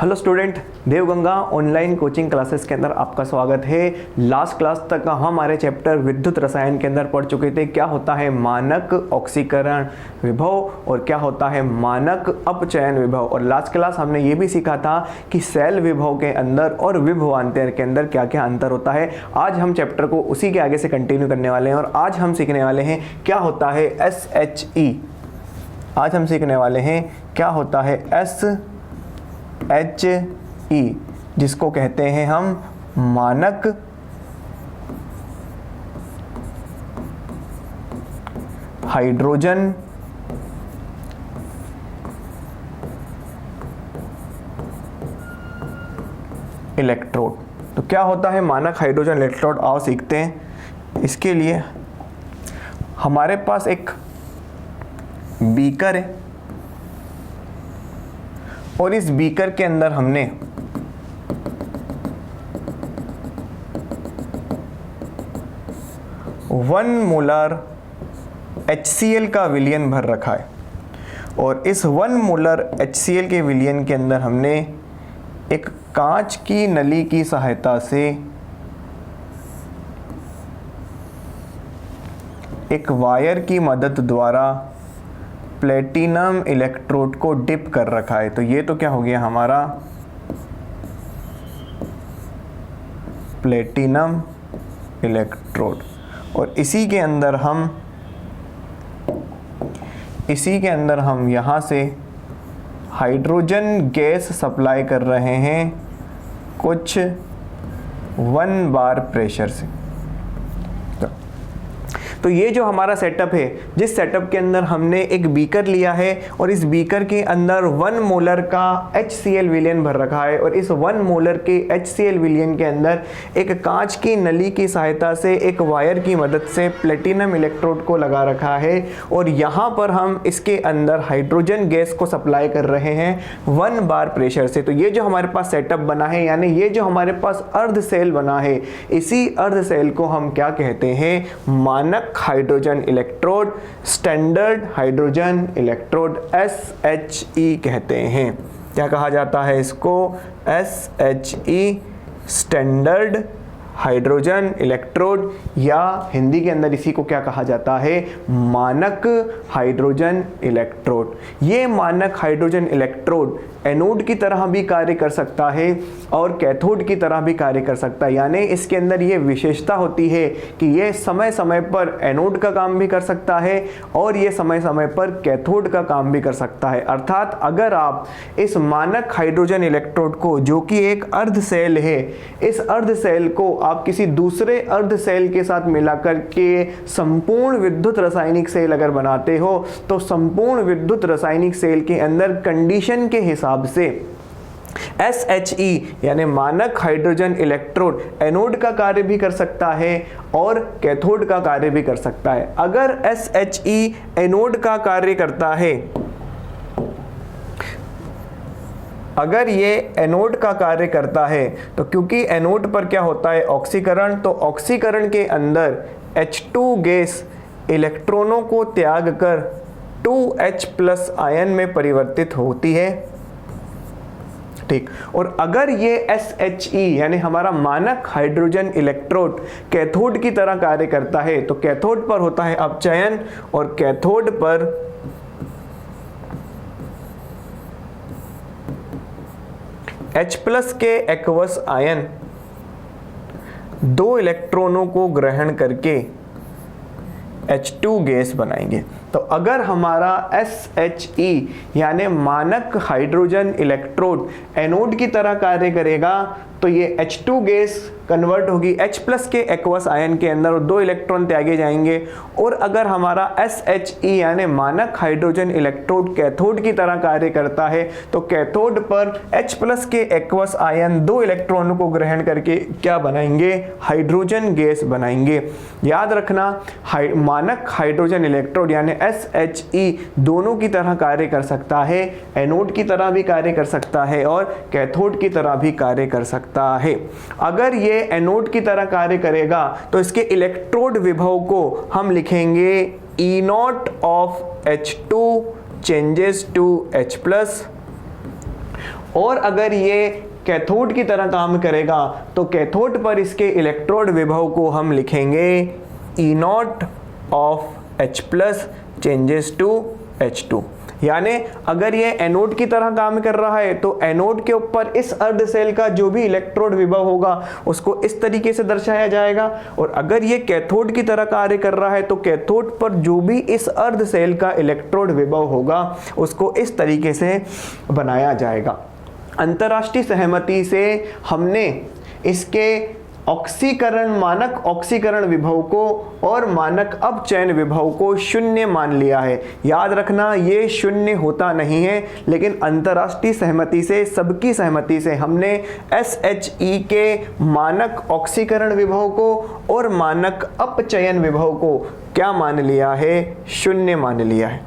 Hello student, Devganga online coaching classes के अंदर आपका स्वागत है। लास्ट क्लास तक हम हमारे चैप्टर विद्युत रसायन के अंदर पढ़ चुके थे। क्या होता है मानक ऑक्सीकरण विभव और क्या होता है मानक अपचयन विभव। और लास्ट क्लास हमने ये भी सीखा था कि सेल विभव के अंदर और विभवांतर के अंदर क्या क्या अंतर होता है। आज हम चैप्टर को उसी के आगे से कंटिन्यू करने वाले हैं और आज हम सीखने वाले हैं क्या होता है SHE। आज हम सीखने वाले हैं क्या होता है SHE, जिसको कहते हैं हम मानक हाइड्रोजन इलेक्ट्रोड। तो क्या होता है मानक हाइड्रोजन इलेक्ट्रोड, आओ सीखते हैं। इसके लिए हमारे पास एक बीकर है और इस बीकर के अंदर हमने वन मोलर HCl का विलयन भर रखा है और इस 1 मोलर HCl के विलयन के अंदर हमने एक कांच की नली की सहायता से एक वायर की मदद द्वारा प्लेटिनम इलेक्ट्रोड को डिप कर रखा है। तो ये तो क्या हो गया हमारा प्लेटिनम इलेक्ट्रोड। और इसी के अंदर हम यहाँ से हाइड्रोजन गैस सप्लाई कर रहे हैं कुछ 1 बार प्रेशर से। तो ये जो हमारा सेटअप है, जिस सेटअप के अंदर हमने एक बीकर लिया है और इस बीकर के अंदर 1 मोलर का HCl विलयन भर रखा है और इस 1 मोलर के HCl विलयन के अंदर एक कांच की नली की सहायता से एक वायर की मदद से प्लेटिनम इलेक्ट्रोड को लगा रखा है और यहाँ पर हम इसके अंदर हाइड्रोजन गैस को सप्लाई कर रहे हैं 1 बार प्रेशर से। तो ये जो हमारे पास सेटअप बना है, यानी ये जो हमारे पास अर्ध सेल बना है, इसी अर्ध सेल को हम क्या कहते हैं मानक hydrogen electrode, standard hydrogen electrode SHE कहते हैं। क्या कहा जाता है इसको? SHE, स्टैंडर्ड हाइड्रोजन इलेक्ट्रोड, या हिंदी के अंदर इसी को क्या कहा जाता है मानक हाइड्रोजन इलेक्ट्रोड। ये मानक हाइड्रोजन इलेक्ट्रोड एनोड की तरह भी कार्य कर सकता है और कैथोड की तरह भी कार्य कर सकता है। यानी इसके अंदर ये विशेषता होती है कि ये समय समय पर एनोड का काम भी कर सकता है और ये समय समय पर कैथोड का काम भी कर सकता है। अर्थात अगर आप इस मानक हाइड्रोजन इलेक्ट्रोड को, जो कि एक अर्ध सेल है, इस अर्ध सेल को आप किसी दूसरे अर्ध सेल के साथ मिलाकर के संपूर्ण विद्युत रासायनिक सेल अगर बनाते हो, तो संपूर्ण विद्युत रासायनिक सेल के अंदर कंडीशन के हिसाब से SHE यानी मानक हाइड्रोजन इलेक्ट्रोड एनोड का कार्य भी कर सकता है और कैथोड का कार्य भी कर सकता है। अगर SHE एनोड का कार्य करता है, अगर ये एनोड का कार्य करता है, तो क्योंकि एनोड पर क्या होता है ऑक्सीकरण, तो ऑक्सीकरण के अंदर H2 गैस इलेक्ट्रॉनों को त्याग कर 2H+ आयन में परिवर्तित होती है। ठीक। और अगर ये SHE यानी हमारा मानक हाइड्रोजन इलेक्ट्रोड कैथोड की तरह कार्य करता है, तो कैथोड पर होता है अपचयन और कैथोड पर H+ के एक्वस आयन 2 इलेक्ट्रॉनों को ग्रहण करके H2 गैस बनाएंगे। तो अगर हमारा SHE यानी मानक हाइड्रोजन इलेक्ट्रोड एनोड की तरह कार्य करेगा, तो ये H2 गैस कन्वर्ट होगी H+ के एक्वस आयन के अंदर और 2 इलेक्ट्रॉन त्यागे जाएंगे। और अगर हमारा SHE यानी मानक हाइड्रोजन इलेक्ट्रोड कैथोड की तरह कार्य करता है, तो कैथोड पर H+ के एक्वस आयन 2 इलेक्ट्रॉनों को ग्रहण करके क्या बनाएंगे हाइड्रोजन गैस बनाएंगे। याद रखना, मानक हाइड्रोजन इलेक्ट्रोड यानी SHE दोनों की तरह कार्य कर सकता है, एनोड की तरह भी कार्य कर सकता है और कैथोड की तरह भी कार्य कर सकता है। अगर ये एनोड की तरह कार्य करेगा तो इसके इलेक्ट्रोड विभव को हम लिखेंगे E0 of H2 changes to H+, और अगर ये कैथोड की तरह काम करेगा तो कैथोड पर इसके इलेक्ट्रोड विभव को हम लिखेंगे E naught of H plus changes to H2। यानी अगर ये एनोड की तरह काम कर रहा है तो एनोड के ऊपर इस अर्ध सेल का जो भी इलेक्ट्रोड विभव होगा उसको इस तरीके से दर्शाया जाएगा, और अगर ये कैथोड की तरह कार्य कर रहा है तो कैथोड पर जो भी इस अर्ध सेल का इलेक्ट्रोड विभव होगा उसको इस तरीके से बनाया जाएगा। अंतर्राष्ट्रीय सहमति से हमने इसके ऑक्सीकरण, मानक ऑक्सीकरण विभव को और मानक अपचयन विभव को शून्य मान लिया है। याद रखना ये शून्य होता नहीं है, लेकिन अंतर्राष्ट्रीय सहमति से, सबकी सहमति से हमने SHE के मानक ऑक्सीकरण विभव को और मानक अपचयन विभव को क्या मान लिया है? शून्य मान लिया है,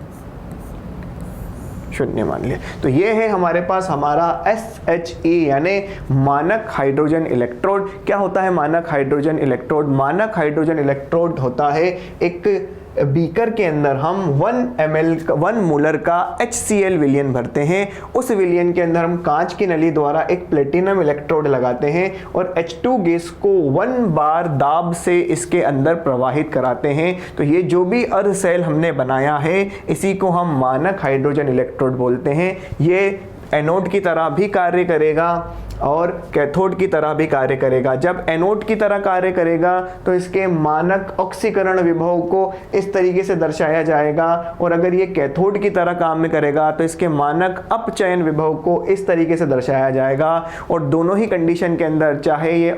शून्य मान लिया। तो ये है हमारे पास हमारा SHE यानी मानक हाइड्रोजन इलेक्ट्रोड। क्या होता है मानक हाइड्रोजन इलेक्ट्रोड? मानक हाइड्रोजन इलेक्ट्रोड होता है एक बीकर के अंदर हम 1 मोलर का HCl विलयन भरते हैं। उस विलयन के अंदर हम कांच की नली द्वारा एक प्लेटिनम इलेक्ट्रोड लगाते हैं और H2 गैस को 1 बार दाब से इसके अंदर प्रवाहित कराते हैं। तो ये जो भी अर्ध सेल हमने बनाया है इसी को हम मानक हाइड्रोजन इलेक्ट्रोड बोलते हैं। ये एनोड की तरह भी कार्य करेगा और कैथोड की तरह भी कार्य करेगा। जब एनोड की तरह कार्य करेगा तो इसके मानक ऑक्सीकरण विभव को इस तरीके से दर्शाया जाएगा, और अगर ये कैथोड की तरह काम करेगा तो इसके मानक अपचयन विभव को इस तरीके से दर्शाया जाएगा। और दोनों ही कंडीशन के अंदर, चाहे ये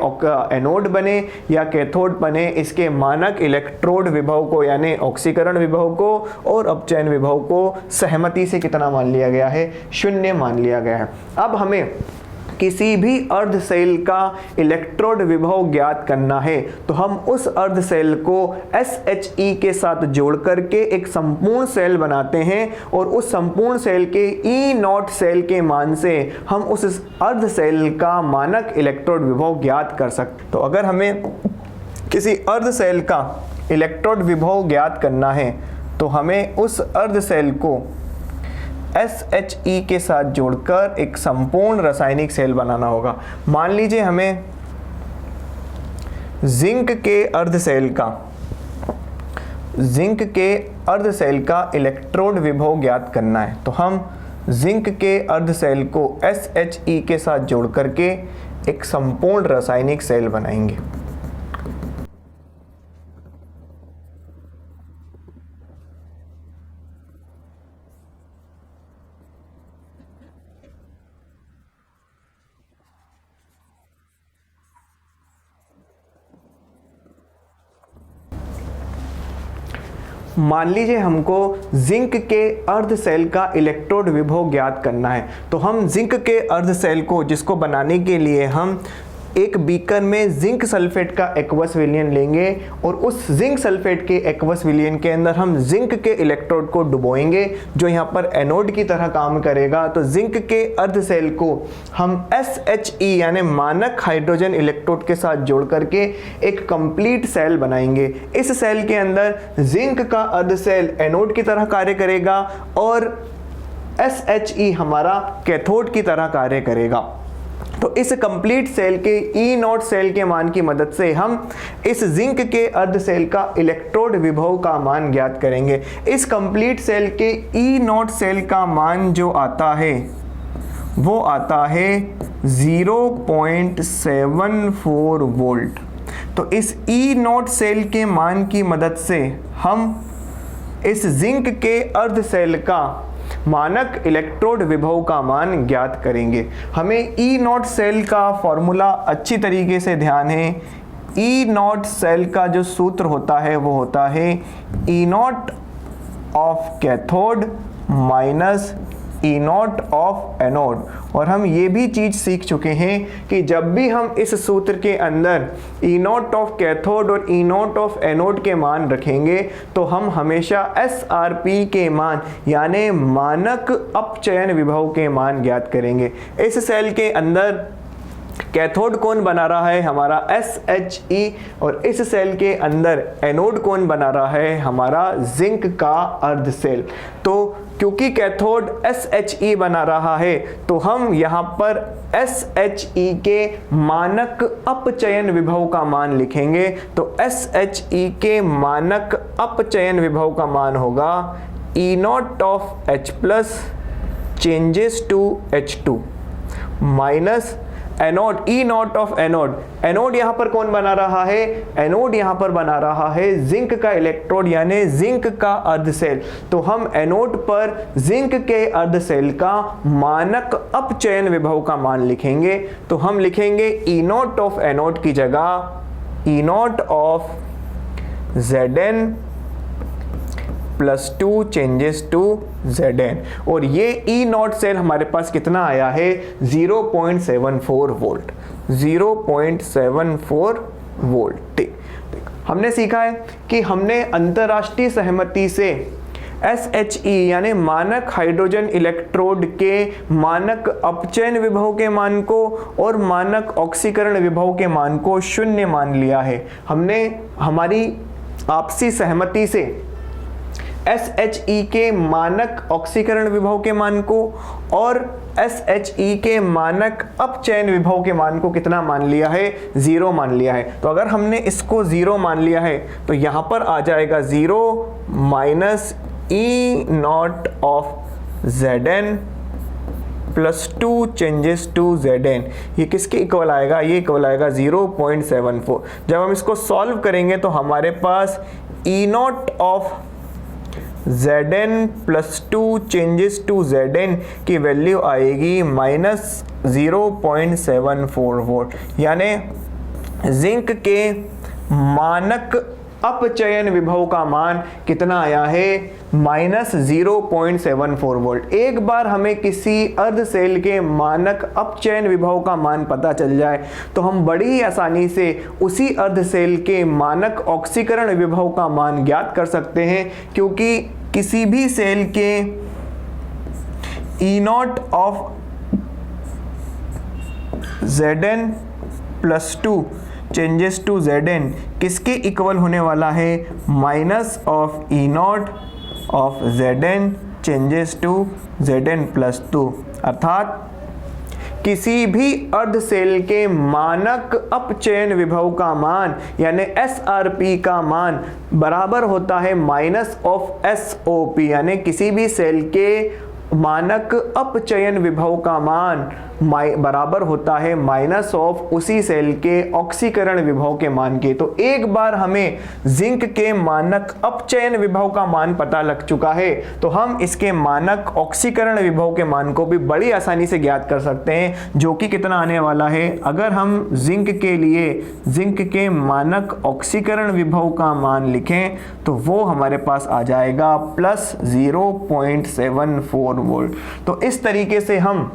एनोड बने या कैथोड बने, इसके मानक इलेक्ट्रोड विभव को यानी ऑक्सीकरण विभव को और अपचयन विभव को सहमति से कितना मान लिया गया है? शून्य मान लिया गया है। अब हमें किसी भी अर्ध सेल का इलेक्ट्रोड विभव ज्ञात करना है तो हम उस अर्ध सेल को SHE के साथ जोड़ करके एक संपूर्ण सेल बनाते हैं, और उस संपूर्ण सेल के E नॉट सेल के मान से हम उस अर्ध सेल का मानक इलेक्ट्रोड विभव ज्ञात कर सकते। तो अगर हमें किसी अर्ध सेल का इलेक्ट्रोड विभव ज्ञात करना है तो हमें उस अर्ध सेल को SHE के साथ जोड़कर एक संपूर्ण रासायनिक सेल बनाना होगा। मान लीजिए हमें जिंक के अर्ध सेल का इलेक्ट्रोड विभव ज्ञात करना है, तो हम जिंक के अर्ध सेल को SHE के साथ जोड़ करके एक संपूर्ण रासायनिक सेल बनाएंगे। मान लीजिए हमको जिंक के अर्ध सेल का इलेक्ट्रोड विभव ज्ञात करना है, तो हम जिंक के अर्ध सेल को, जिसको बनाने के लिए हम एक बीकर में जिंक सल्फेट का एक्वस विलयन लेंगे और उस जिंक सल्फेट के एक्वस विलयन के अंदर हम जिंक के इलेक्ट्रोड को डुबोएंगे जो यहाँ पर एनोड की तरह काम करेगा। तो जिंक के अर्ध सेल को हम SHE यानी मानक हाइड्रोजन इलेक्ट्रोड के साथ जोड़ करके एक कंप्लीट सेल बनाएंगे। इस सेल के अंदर जिंक का अर्ध सेल एनोड की तरह कार्य करेगा और SHE हमारा कैथोड की तरह कार्य करेगा। तो इस कंप्लीट सेल के E नॉट सेल के मान की मदद से हम इस जिंक के अर्ध सेल का इलेक्ट्रोड विभव का मान ज्ञात करेंगे। इस कंप्लीट सेल के E नॉट सेल का मान जो आता है वो आता है 0.74 वोल्ट। तो इस E नॉट सेल के मान की मदद से हम इस जिंक के अर्ध सेल का मानक इलेक्ट्रोड विभव का मान ज्ञात करेंगे। हमें E नॉट सेल का फॉर्मूला अच्छी तरीके से ध्यान है। E नॉट सेल का जो सूत्र होता है वो होता है E naught of cathode minus E naught of anode. और हम ये भी चीज़ सीख चुके हैं कि जब भी हम इस सूत्र के अंदर E नॉट ऑफ कैथोड और E नॉट ऑफ एनोड के मान रखेंगे तो हम हमेशा SRP के मान यानी मानक अपचयन विभव के मान ज्ञात करेंगे। इस सेल के अंदर कैथोड कौन बना रहा है हमारा SHE, और इस सेल के अंदर एनोड कौन बना रहा है हमारा जिंक का अर्ध सेल। तो क्योंकि कैथोड SHE बना रहा है तो हम यहाँ पर SHE के मानक अपचयन विभव का मान लिखेंगे। तो SHE के मानक अपचयन विभव का मान होगा E0 of H plus changes to H2 minus anode E0 of anode. Anode यहाँ पर कौन बना रहा है, एनोड यहाँ पर बना रहा है जिंक का इलेक्ट्रोड यानी जिंक का अर्ध सेल। तो हम एनोड पर जिंक के अर्ध सेल का मानक अपचयन विभव का मान लिखेंगे। तो हम लिखेंगे E0 ऑफ एनोड की जगह E0 of Zn plus 2 changes to Zn, और ये E0 सेल हमारे पास कितना आया है 0.74 वोल्ट, 0.74 वोल्ट। ठीक, हमने सीखा है कि हमने अंतरराष्ट्रीय सहमति से SHE यानी मानक हाइड्रोजन इलेक्ट्रोड के मानक अपचयन विभव के मान को और मानक ऑक्सीकरण विभव के मान को 0 मान लिया है। हमने हमारी आपसी सहमति से SHE के मानक ऑक्सीकरण विभव के मान को और SHE के मानक अपचयन विभव के मान को कितना मान लिया है 0 मान लिया है। तो अगर हमने इसको 0 मान लिया है तो यहाँ पर आ जाएगा 0 minus E0 of Zn plus 2 changes to Zn। ये किसके इक्वल आएगा, ये इक्वल आएगा 0.74। जब हम इसको सॉल्व करेंगे तो हमारे पास E0 of Zn plus 2 changes to Zn की वैल्यू आएगी माइनस 0.74 वोल्ट, यानी जिंक के मानक अपचयन विभव का मान कितना आया है माइनस 0.74 वोल्ट। एक बार हमें किसी अर्ध सेल के मानक अपचयन विभव का मान पता चल जाए तो हम बड़ी ही आसानी से उसी अर्ध सेल के मानक ऑक्सीकरण विभव का मान ज्ञात कर सकते हैं, क्योंकि किसी भी सेल के E0 of Zn plus 2 changes to Zn किसके इक्वल होने वाला है minus of E0 of Zn changes to Zn plus 2, अर्थात किसी भी अर्ध सेल के मानक अपचयन विभव का मान यानी SRP का मान बराबर होता है माइनस ऑफ SOP, यानी किसी भी सेल के मानक अपचयन विभव का मान बराबर होता है माइनस ऑफ उसी सेल के ऑक्सीकरण विभव के मान के। तो एक बार हमें जिंक के मानक अपचयन विभव का मान पता लग चुका है तो हम इसके मानक ऑक्सीकरण विभव के मान को भी बड़ी आसानी से ज्ञात कर सकते हैं, जो कि कितना आने वाला है। अगर हम जिंक के लिए जिंक के मानक ऑक्सीकरण विभव का मान लिखें तो वो हमारे पास आ जाएगा प्लस 0.74 वोल्ट। तो इस तरीके से हम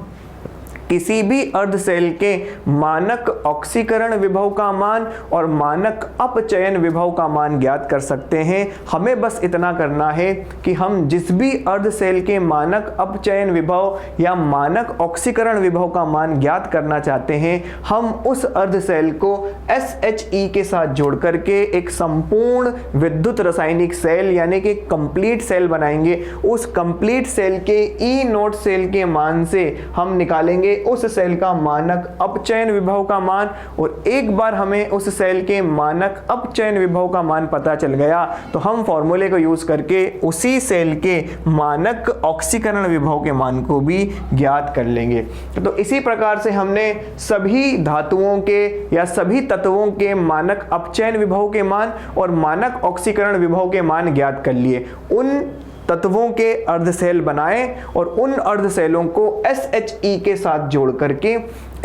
किसी भी अर्ध सेल के मानक ऑक्सीकरण विभव का मान और मानक अपचयन विभव का मान ज्ञात कर सकते हैं। हमें बस इतना करना है कि हम जिस भी अर्ध सेल के मानक अपचयन विभव या मानक ऑक्सीकरण विभव का मान ज्ञात करना चाहते हैं, हम उस अर्ध सेल को SHE के साथ जोड़ करके एक संपूर्ण विद्युत रासायनिक सेल यानी कि कंप्लीट सेल बनाएंगे। उस कंप्लीट सेल के E0 सेल के मान से हम निकालेंगे उस सेल का मानक अपचयन विभव का मान, और एक बार हमें उस सेल के मानक अपचयन विभव का मान पता चल गया तो हम फॉर्मूले को यूज करके उसी सेल के मानक ऑक्सीकरण विभव के मान को भी ज्ञात कर लेंगे। तो इसी प्रकार से हमने सभी धातुओं के या सभी तत्वों के मानक अपचयन विभव के मान और मानक ऑक्सीकरण विभव के मान ज्ञात कर लिए। उन तत्वों के अर्ध सेल बनाए और उन अर्ध सेलों को SHE के साथ जोड़ करके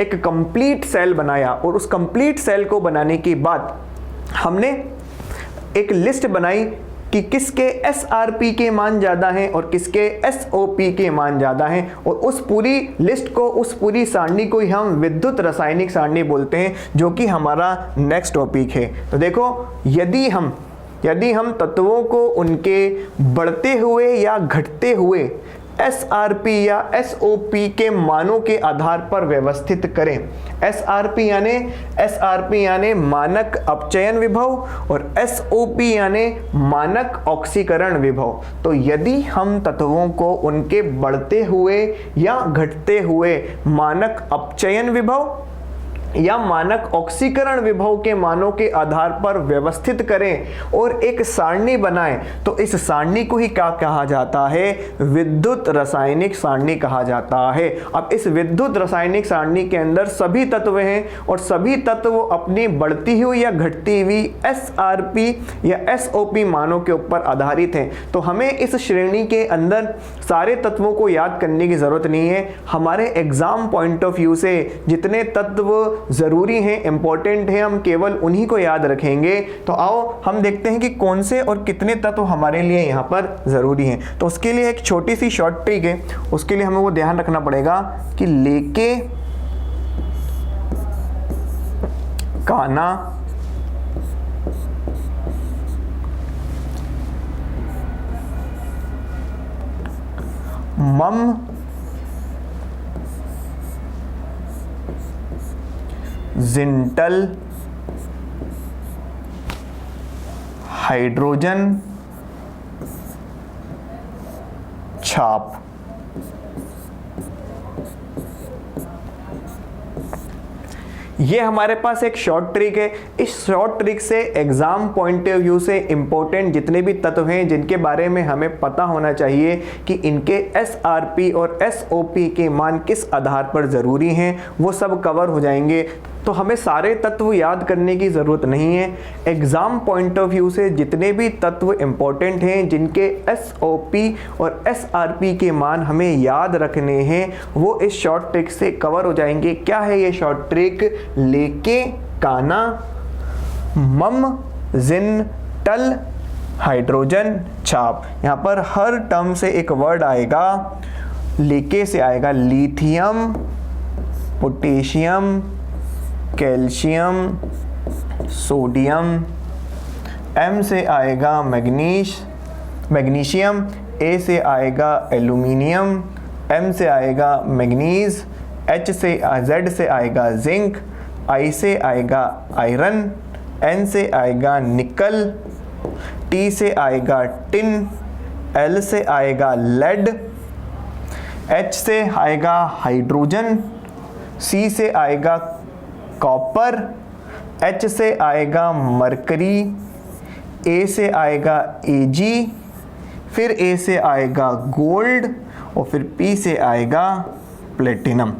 एक कंप्लीट सेल बनाया, और उस कंप्लीट सेल को बनाने के बाद हमने एक लिस्ट बनाई कि किसके SRP के मान ज़्यादा हैं और किसके SOP के मान ज़्यादा हैं, और उस पूरी लिस्ट को, उस पूरी सारणी को ही हम विद्युत रासायनिक सारणी बोलते हैं, जो कि हमारा नेक्स्ट टॉपिक है। तो देखो, यदि हम तत्वों को उनके बढ़ते हुए या घटते हुए SRP या SOP के मानों के आधार पर व्यवस्थित करें। SRP यानी मानक अपचयन विभव और SOP यानी मानक ऑक्सीकरण विभव। तो यदि हम तत्वों को उनके बढ़ते हुए या घटते हुए मानक अपचयन विभव या मानक ऑक्सीकरण विभव के मानों के आधार पर व्यवस्थित करें और एक सारणी बनाएं, तो इस सारणी को ही क्या कहा जाता है? विद्युत रासायनिक सारणी कहा जाता है। अब इस विद्युत रासायनिक सारणी के अंदर सभी तत्व हैं और सभी तत्व अपनी बढ़ती हुई या घटती हुई SRP या SOP मानों के ऊपर आधारित हैं। तो हमें इस श्रेणी के अंदर सारे तत्वों को याद करने की जरूरत नहीं है। हमारे एग्जाम पॉइंट ऑफ व्यू से जितने तत्व जरूरी हैं, इंपॉर्टेंट है, हम केवल उन्हीं को याद रखेंगे। तो आओ हम देखते हैं कि कौन से और कितने तत्व हमारे लिए यहाँ पर जरूरी हैं। तो उसके लिए एक छोटी सी शॉर्ट ट्रिक है, उसके लिए हमें वो ध्यान रखना पड़ेगा कि लेके काना मम जिंटल हाइड्रोजन छाप। ये हमारे पास एक शॉर्ट ट्रिक है। इस शॉर्ट ट्रिक से एग्जाम पॉइंट ऑफ व्यू से इंपॉर्टेंट जितने भी तत्व हैं जिनके बारे में हमें पता होना चाहिए कि इनके SRP और SOP के मान किस आधार पर ज़रूरी हैं, वो सब कवर हो जाएंगे। तो हमें सारे तत्व याद करने की ज़रूरत नहीं है। एग्ज़ाम पॉइंट ऑफ व्यू से जितने भी तत्व इम्पोर्टेंट हैं जिनके SOP और SRP के मान हमें याद रखने हैं वो इस शॉर्ट ट्रिक से कवर हो जाएंगे। क्या है ये शॉर्ट ट्रिक? लेके काना मम जिंटल हाइड्रोजन छाप। यहाँ पर हर टर्म से एक वर्ड आएगा। लेके से आएगा lithium, potassium, calcium, sodium. M से आएगा मैग्नीशियम। A से आएगा एल्यूमिनियम। M से आएगा मैग्नीज। Z से आएगा जिंक। I से आएगा आयरन। N से आएगा निकल। T से आएगा टिन। L से आएगा लेड। H से आएगा हाइड्रोजन। C से आएगा कॉपर। H से आएगा मरकरी। A से आएगा Ag, फिर A से आएगा गोल्ड और फिर P से आएगा प्लेटिनम।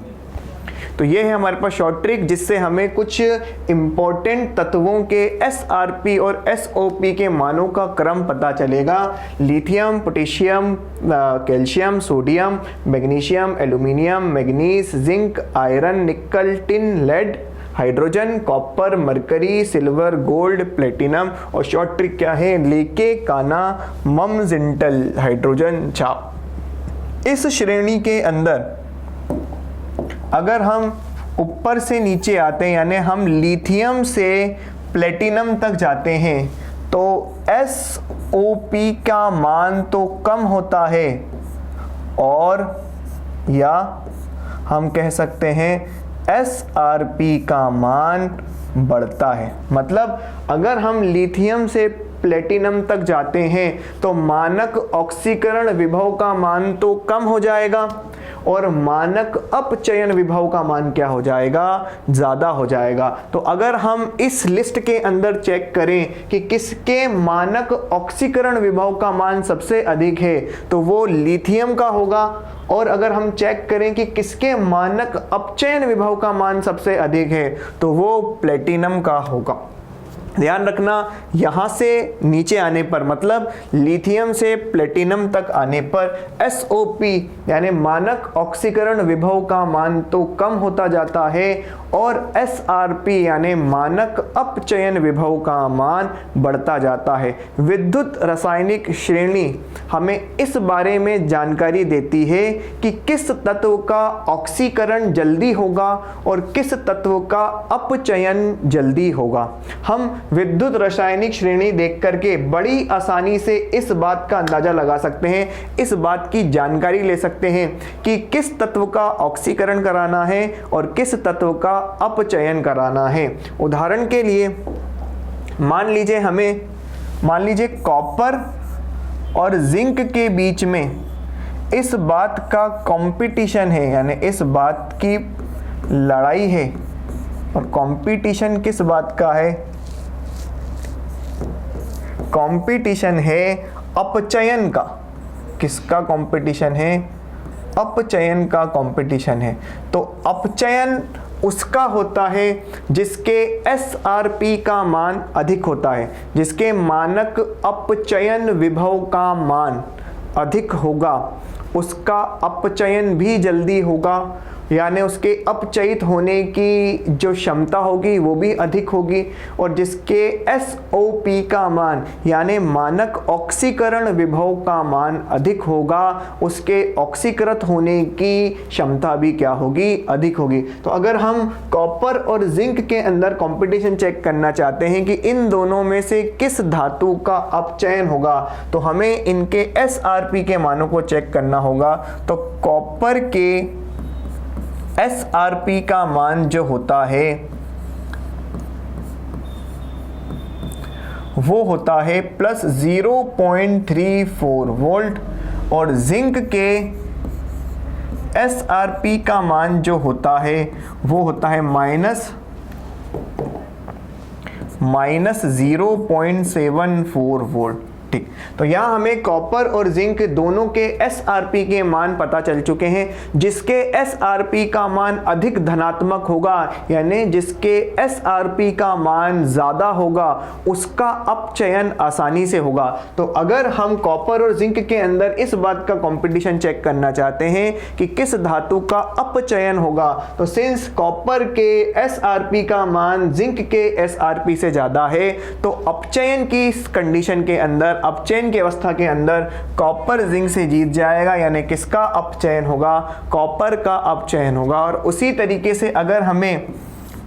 तो ये है हमारे पास शॉर्ट ट्रिक जिससे हमें कुछ इम्पोर्टेंट तत्वों के SRP और SOP के मानों का क्रम पता चलेगा। Lithium, potassium, calcium, sodium, magnesium, aluminium, manganese, zinc, iron, nickel, tin, lead, hydrogen, copper, mercury, silver, gold, platinum. और शॉर्ट ट्रिक क्या है? लेके काना मम जिंटल हाइड्रोजन छाप। इस श्रेणी के अंदर अगर हम ऊपर से नीचे आते हैं यानी हम लिथियम से प्लेटिनम तक जाते हैं तो SOP का मान तो कम होता है और या हम कह सकते हैं SRP का मान बढ़ता है। मतलब अगर हम लिथियम से प्लेटिनम तक जाते हैं तो मानक ऑक्सीकरण विभव का मान तो कम हो जाएगा और मानक अपचयन विभव का मान क्या हो जाएगा? ज़्यादा हो जाएगा। तो अगर हम इस लिस्ट के अंदर चेक करें कि किसके मानक ऑक्सीकरण विभव का मान सबसे अधिक है तो वो लिथियम का होगा। और अगर हम चेक करें कि किसके मानक अपचयन विभव का मान सबसे अधिक है तो वो प्लेटिनम का होगा। ध्यान रखना, यहाँ से नीचे आने पर मतलब लिथियम से प्लेटिनम तक आने पर SOP यानी मानक ऑक्सीकरण विभव का मान तो कम होता जाता है और SRP यानी मानक अपचयन विभव का मान बढ़ता जाता है। विद्युत रासायनिक श्रेणी हमें इस बारे में जानकारी देती है कि किस तत्व का ऑक्सीकरण जल्दी होगा और किस तत्व का अपचयन जल्दी होगा। हम विद्युत रासायनिक श्रेणी देख करके बड़ी आसानी से इस बात का अंदाजा लगा सकते हैं, इस बात की जानकारी ले सकते हैं कि किस तत्व का ऑक्सीकरण कराना है और किस तत्व का अपचयन कराना है। उदाहरण के लिए मान लीजिए कॉपर और जिंक के बीच में इस बात का कंपटीशन है, यानी इस बात की लड़ाई है। और कंपटीशन किस बात का है? कंपटीशन है अपचयन का। किसका कंपटीशन है? अपचयन का कंपटीशन है। तो अपचयन उसका होता है जिसके SRP का मान अधिक होता है, जिसके मानक अपचयन विभव का मान अधिक होगा, उसका अपचयन भी जल्दी होगा, यानी उसके अपचयित होने की जो क्षमता होगी वो भी अधिक होगी। और जिसके SOP का मान यानी मानक ऑक्सीकरण विभव का मान अधिक होगा, उसके ऑक्सीकृत होने की क्षमता भी क्या होगी? अधिक होगी। तो अगर हम कॉपर और जिंक के अंदर कंपटीशन चेक करना चाहते हैं कि इन दोनों में से किस धातु का अपचयन होगा, तो हमें इनके SRP के मानों को चेक करना होगा। तो कॉपर के SRP का मान जो होता है वो होता है +0.34 वोल्ट, और जिंक के SRP का मान जो होता है वो होता है -0.74 वोल्ट। ठीक, तो यहाँ हमें कॉपर और जिंक दोनों के SRP के मान पता चल चुके हैं। जिसके SRP का मान अधिक धनात्मक होगा, यानी जिसके SRP का मान ज़्यादा होगा, उसका अपचयन आसानी से होगा। तो अगर हम कॉपर और जिंक के अंदर इस बात का कंपटीशन चेक करना चाहते हैं कि किस धातु का अपचयन होगा, तो सिंस कॉपर के SRP का मान जिंक के SRP से ज़्यादा है, तो अपचयन की कंडीशन के अंदर, अपचयन की अवस्था के अंदर कॉपर जिंक से जीत जाएगा, यानी किसका अपचयन होगा? कॉपर का अपचयन होगा। और उसी तरीके से अगर हमें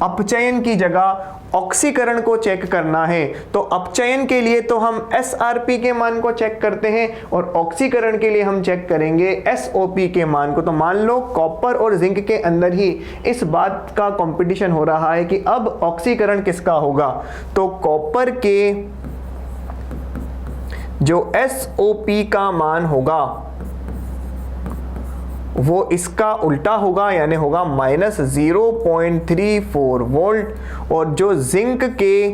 अपचयन की जगह ऑक्सीकरण को चेक करना है, तो अपचयन के लिए तो हम SRP के मान को चेक करते हैं और ऑक्सीकरण के लिए हम चेक करेंगे SOP के मान को। तो मान लो कॉपर और जिंक के अंदर ही इस बात का कंपटीशन हो रहा है कि अब ऑक्सीकरण किसका होगा, तो कॉपर के जो SOP का मान होगा वो इसका उल्टा होगा, यानी होगा -0.34 वोल्ट, और जो जिंक के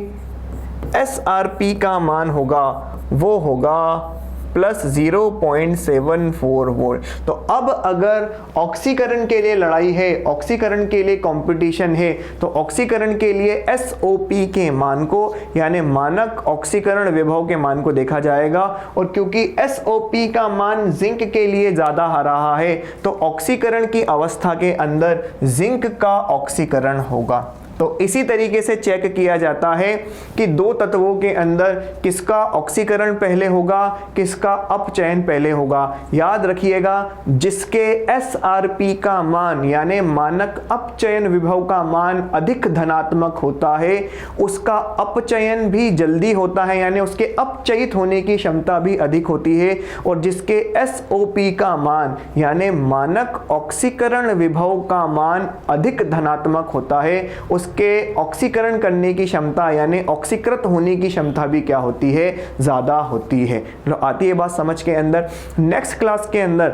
SRP का मान होगा वो होगा +0.74 वोल्ट। तो अब अगर ऑक्सीकरण के लिए लड़ाई है, ऑक्सीकरण के लिए कंपटीशन है, तो ऑक्सीकरण के लिए SOP के मान को यानी मानक ऑक्सीकरण विभव के मान को देखा जाएगा। और क्योंकि SOP का मान जिंक के लिए ज़्यादा आ रहा है, तो ऑक्सीकरण की अवस्था के अंदर जिंक का ऑक्सीकरण होगा। तो इसी तरीके से चेक किया जाता है कि दो तत्वों के अंदर किसका ऑक्सीकरण पहले होगा, किसका अपचयन पहले होगा। याद रखिएगा, जिसके SRP का मान यानी मानक अपचयन विभव का मान अधिक धनात्मक होता है, उसका अपचयन भी जल्दी होता है, यानी उसके अपचयित होने की क्षमता भी अधिक होती है। और जिसके SOP का मान यानी मानक ऑक्सीकरण विभव का मान अधिक धनात्मक होता है, उसके ऑक्सीकरण करने की क्षमता यानी ऑक्सीकृत होने की क्षमता भी क्या होती है? ज़्यादा होती है। लो, आती है बात समझ के अंदर। नेक्स्ट क्लास के अंदर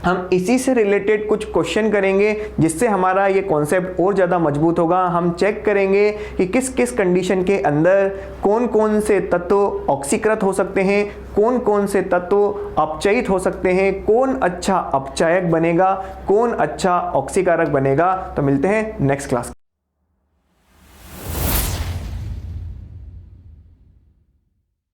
हम इसी से रिलेटेड कुछ क्वेश्चन करेंगे, जिससे हमारा ये कॉन्सेप्ट और ज़्यादा मजबूत होगा। हम चेक करेंगे कि किस किस कंडीशन के अंदर कौन कौन से तत्व ऑक्सीकृत हो सकते हैं, कौन कौन से तत्व अपचयित हो सकते हैं, कौन अच्छा अपचायक बनेगा, कौन अच्छा ऑक्सीकारक बनेगा। तो मिलते हैं नेक्स्ट क्लास।